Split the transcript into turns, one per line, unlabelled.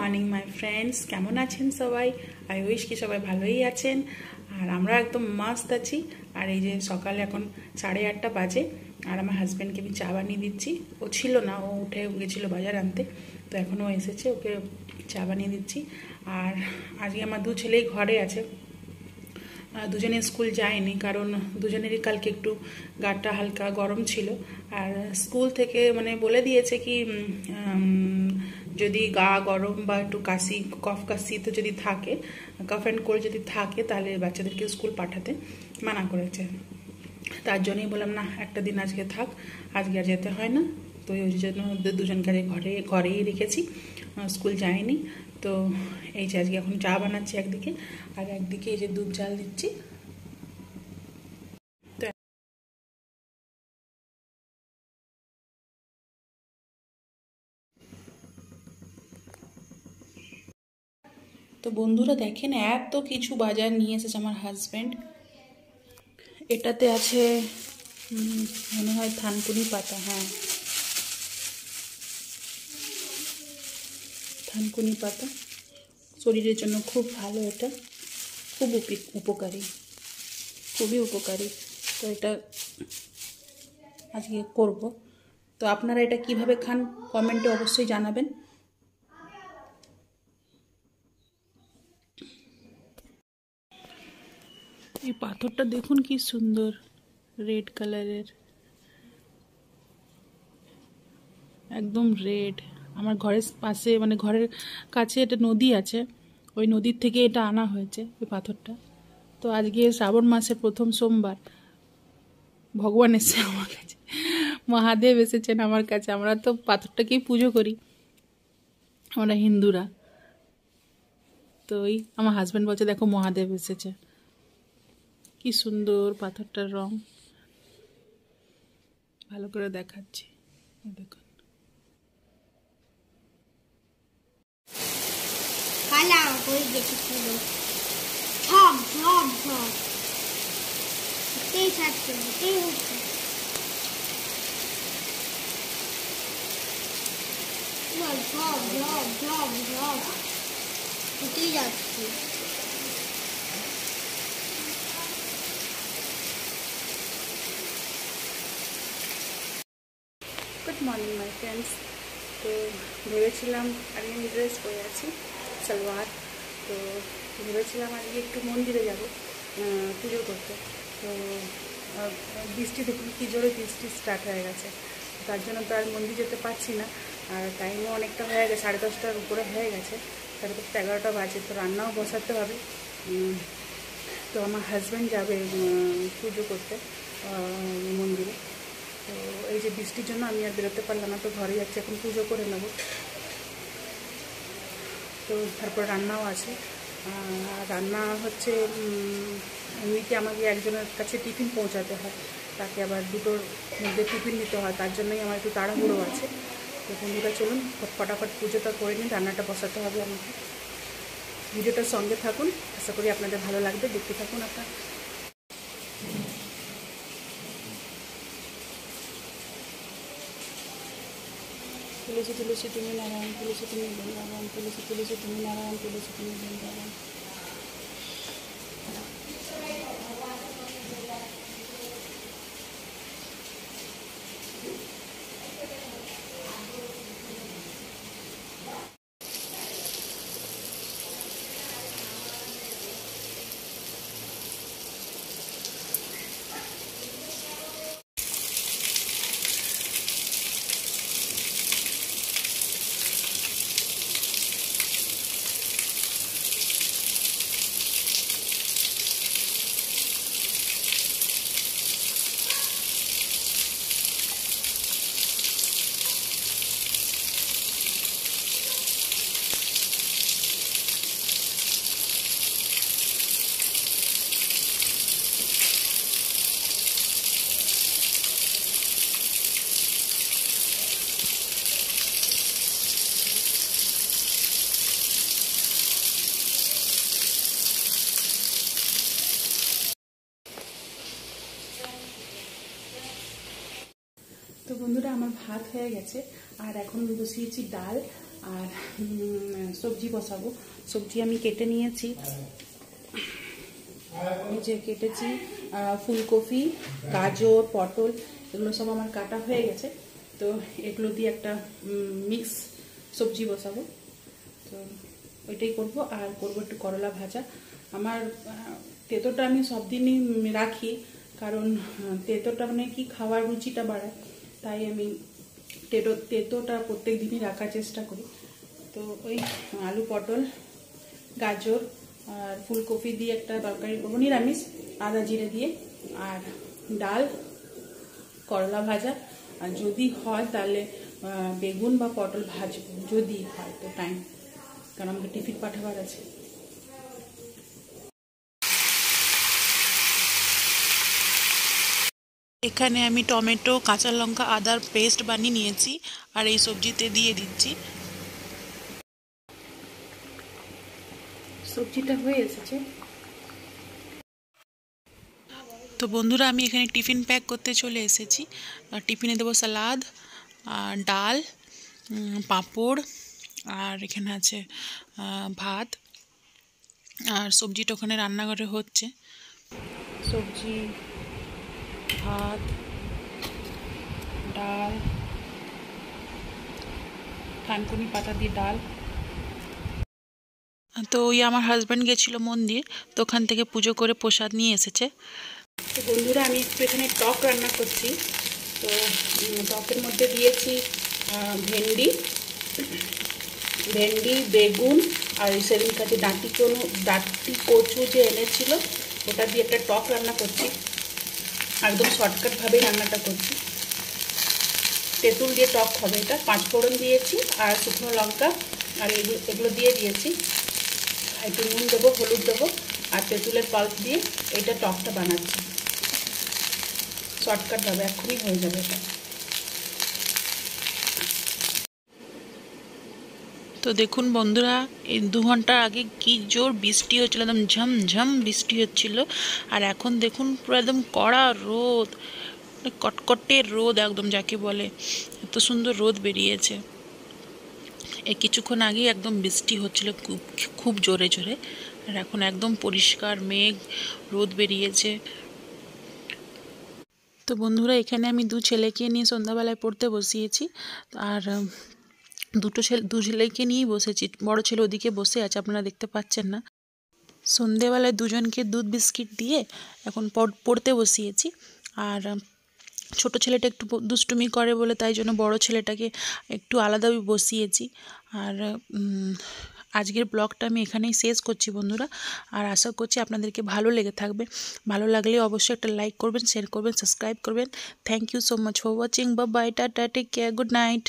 Morning my friends, কেমন আছেন সবাই? আই উইশ কি সবাই ভালোই আছেন। আর আমরা একদম মাস্ত আছি। আর এই যে সকালে এখন 8:30 বাজে, আর আমার হাজব্যান্ডকে আমি চা বানিয়ে দিচ্ছি। ও ছিল না, ও উঠে গেছিলো বাজার আনতে, তো এখন ও এসেছে, ওকে চা বানিয়ে দিচ্ছি। আর আজকে আমার 2 ছেলেই ঘরে আছে, দুজনে স্কুল যায়নি, কারণ দুজনেরই কালকে একটু গাটা হালকা গরম ছিল। আর স্কুল থেকে মানে বলে দিয়েছে কি যদি গা গরম বা একটু কাশি, কফ কাশি তো যদি থাকে, কফ অ্যান্ড কোল্ড যদি থাকে, তাহলে বাচ্চাদেরকে স্কুল পাঠাতে মানা করেছে। তার জন্যই বললাম না, একটা দিন আজকে থাক, আজকে আর যেতে হয় না। তো ওই জন্য দুজনকে ঘরেই রেখেছি, স্কুল যায়নি। তো এই যে আজকে এখন চা বানাচ্ছি একদিকে, আর একদিকে এই যে দুধ জাল দিচ্ছি। তো বন্ধুরা দেখেন, এত কিছু বাজার নিয়ে এসেছে আমার হাজব্যান্ড। এটাতে আছে মনে হয় থানকুনি পাতা, হ্যাঁ থানকুনি পাতা, শরীরের জন্য খুব ভালো, এটা খুব উপকারী, খুবই উপকারী। তো এটা আজকে করব। তো আপনারা এটা কিভাবে খান কমেন্টে অবশ্যই জানাবেন। এই পাথরটা দেখুন কি সুন্দর, রেড কালারের, একদম রেড। আমার ঘরের পাশে মানে ঘরের কাছে একটা নদী আছে, ওই নদীর থেকে এটা আনা হয়েছে ওই পাথরটা। তো আজকে শ্রাবণ মাসের প্রথম সোমবার, ভগবান এসেছে আমার কাছে, মহাদেব এসেছেন আমার কাছে। আমরা তো পাথরটাকেই পুজো করি, আমরা হিন্দুরা। তো ওই আমার হাজব্যান্ড বলছে দেখো মহাদেব এসেছে, কি সুন্দর পাথরটার রং, ভালো করে দেখাচ্ছি দেখুন।
কালা হয়ে গেছে পুরো, ঝপ ঝপ ঝপ, এটাই ছাড়ছে, এটাই হচ্ছে ঝপ ঝপ ঝপ ঝপ ঝপ, এটাই যাচ্ছে।
Good morning my friends. তো ভেবেছিলাম আজকে আমি ড্রেস পরে আছি, সালোয়ার। তো ভেবেছিলাম আজকে একটু মন্দিরে যাব পুজো করতে। তো বৃষ্টি দেখুন কি জোরে বৃষ্টি স্টার্ট হয়ে গেছে, তার জন্য তো আর মন্দির যেতে পারছি না। আর টাইমও অনেকটা হয়ে গেছে, 10:30টার উপরে হয়ে গেছে, 10:30 11টা বাজে। তো রান্নাও বসাতে হবে। তো আমার হাজব্যান্ড যাবে পুজো করতে মন্দিরে। তো এই যে বৃষ্টির জন্য আমি আর বেরোতে পারলাম না, তো ঘরে যাচ্ছি, এখন পুজো করে নেব। তো তারপর রান্নাও আছে, রান্না হচ্ছে এমনিতে আমাকে একজনের কাছে টিফিন পৌঁছাতে হয়, তাকে আবার 2টোর মধ্যে টিফিন দিতে হয়, তার জন্যই আমার একটু তাড়াহুড়ো আছে। তো বন্ধুরা চলুন ফটাফট পুজোটা করে নিন, রান্নাটা বসাতে হবে আমাকে। ভিডিওটার সঙ্গে থাকুন, আশা করি আপনাদের ভালো লাগবে, দেখতে থাকুন আপনার। তুলসী তুলসী তুমি নারায়ণ, তুলসী তুমি বৃন্দাবন, তুলসী তুলসী তুমি নারায়ণ, তুলসী তুমি বৃন্দাবন। তো বন্ধুরা আমার ভাত হয়ে গেছে, আর এখন বসিয়েছি ডাল, আর সবজি বসাবো। সবজি আমি কেটে নিয়েছি, এই যে কেটেছি ফুলকপি, গাজর, পটল, এগুলো সব আমার কাটা হয়ে গেছে। তো এগুলো দিয়ে একটা মিক্স সবজি বসাবো, তো ওইটাই করব। আর করবো একটু করলা ভাজা। আমার তেঁতোটা আমি সব দিনই রাখি, কারণ তেঁতোটা মানে কি খাওয়ার রুচিটা বাড়ায়, তাই আমি তেঁতোটা প্রত্যেক দিনই রাখার চেষ্টা করি। তো ওই আলু, পটল, গাজর আর ফুলকপি দিয়ে একটা তরকারি করবো নিরামিষ, আদা জিরে দিয়ে। আর ডাল, করলা ভাজা, আর যদি হয় তাহলে বেগুন বা পটল ভাজবো, যদি হয় তো টাইম, কারণ আমাকে টিফিন পাঠাবার আছে। এখানে আমি টমেটো, কাঁচা লঙ্কা, আদার পেস্ট বানিয়ে নিয়েছি আর এই সবজিতে দিয়ে দিচ্ছি। সবজিটা হয়ে এসেছে। তো বন্ধুরা, আমি এখানে টিফিন প্যাক করতে চলে এসেছি। টিফিনে দেবো সালাদ, আর ডাল, পাঁপড়, আর এখানে আছে ভাত, আর সবজিটা ওখানে রান্নাঘরে হচ্ছে। সবজি, ভাত, ডাল, থানকুনি পাতা দিয়ে ডাল। তো ওই আমার হাজব্যান্ড গেছিলো মন্দির, তো ওখান থেকে পুজো করে প্রসাদ নিয়ে এসেছে। তো বন্ধুরা, আমি একটু এখানে টক রান্না করছি। তো টকের মধ্যে দিয়েছি ভেন্ডি, বেগুন, আর সেদিনকার যে ডাঁটি কচু যে এনেছিল ওটা দিয়ে একটা টক রান্না করছি। একদম শর্টকাটভাবেই রান্নাটা করছি। তেঁতুল দিয়ে টক হবে এটা। 5 ফোড়ন দিয়েছি আর শুকনো লঙ্কা আর এগুলো দিয়ে দিয়েছি। একটু নুন দেবো, হলুদ দেবো আর তেঁতুলের পাল্প দিয়ে এইটা টকটা বানাচ্ছি। শর্টকাটভাবে এক্ষুনি হয়ে যাবে এটা। তো দেখুন বন্ধুরা, এই 2 ঘন্টা আগে কি জোর বৃষ্টি হচ্ছিল, একদম ঝমঝম বৃষ্টি হচ্ছিল। আর এখন দেখুন পুরো একদম কড়া রোদ, কটকটে রোদ একদম যাকে বলে, এত সুন্দর রোদ বেরিয়েছে। এই কিছুক্ষণ আগেই একদম বৃষ্টি হচ্ছিল খুব জোরে জোরে, আর এখন একদম পরিষ্কার মেঘ, রোদ বেরিয়েছে। তো বন্ধুরা, এখানে আমি 2 ছেলেকে নিয়ে সন্ধ্যাবেলায় পড়তে বসিয়েছি। আর দু ছেলেকে নিয়েই বসেছি। বড় ছেলে ওদিকে বসে আছে, আপনারা দেখতে পাচ্ছেন না। সন্ধেবেলায় দুজনকে দুধ বিস্কিট দিয়ে এখন পড়তে বসিয়েছি। আর ছোট ছেলেটা একটু দুষ্টুমি করে বলে তাই জন্য বড় ছেলেটাকে একটু আলাদাভাবে বসিয়েছি। আর আজকের ব্লগটা আমি এখানেই শেষ করছি বন্ধুরা। আর আশা করছি আপনাদেরকে ভালো লেগে থাকবে। ভালো লাগলে অবশ্যই একটা লাইক করবেন, শেয়ার করবেন, সাবস্ক্রাইব করবেন। Thank you so much for watching. Bye bye, tata, take care, good night.